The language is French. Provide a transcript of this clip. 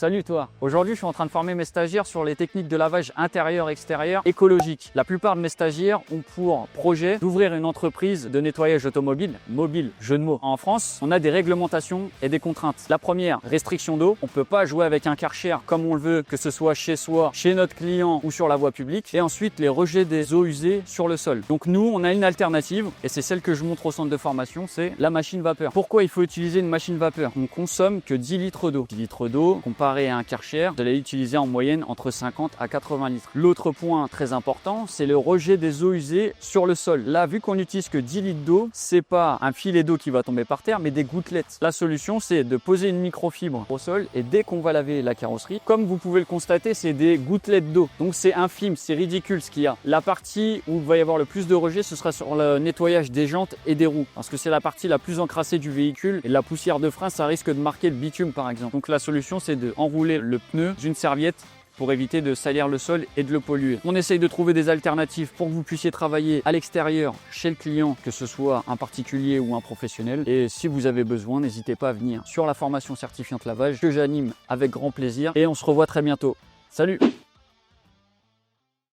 Salut toi. Aujourd'hui, je suis en train de former mes stagiaires sur les techniques de lavage intérieur-extérieur écologique. La plupart de mes stagiaires ont pour projet d'ouvrir une entreprise de nettoyage automobile, mobile, jeu de mots. En France, on a des réglementations et des contraintes. La première, restriction d'eau. On ne peut pas jouer avec un Karcher comme on le veut, que ce soit chez soi, chez notre client ou sur la voie publique. Et ensuite, les rejets des eaux usées sur le sol. Donc nous, on a une alternative et c'est celle que je montre au centre de formation, c'est la machine vapeur. Pourquoi il faut utiliser une machine vapeur? On consomme que 10 litres d'eau. 10 litres d'eau, comparé à un Karcher, vous allez utiliser en moyenne entre 50 à 80 litres. L'autre point très important, c'est le rejet des eaux usées sur le sol. Là, vu qu'on n'utilise que 10 litres d'eau, c'est pas un filet d'eau qui va tomber par terre, mais des gouttelettes. La solution, c'est de poser une microfibre au sol et dès qu'on va laver la carrosserie, comme vous pouvez le constater, c'est des gouttelettes d'eau. Donc c'est infime, c'est ridicule ce qu'il y a. La partie où il va y avoir le plus de rejet, ce sera sur le nettoyage des jantes et des roues, parce que c'est la partie la plus encrassée du véhicule et la poussière de frein, ça risque de marquer le bitume par exemple. Donc la solution, c'est de enrouler le pneu d'une serviette pour éviter de salir le sol et de le polluer. On essaye de trouver des alternatives pour que vous puissiez travailler à l'extérieur, chez le client, que ce soit un particulier ou un professionnel. Et si vous avez besoin, n'hésitez pas à venir sur la formation certifiante lavage que j'anime avec grand plaisir. Et on se revoit très bientôt. Salut!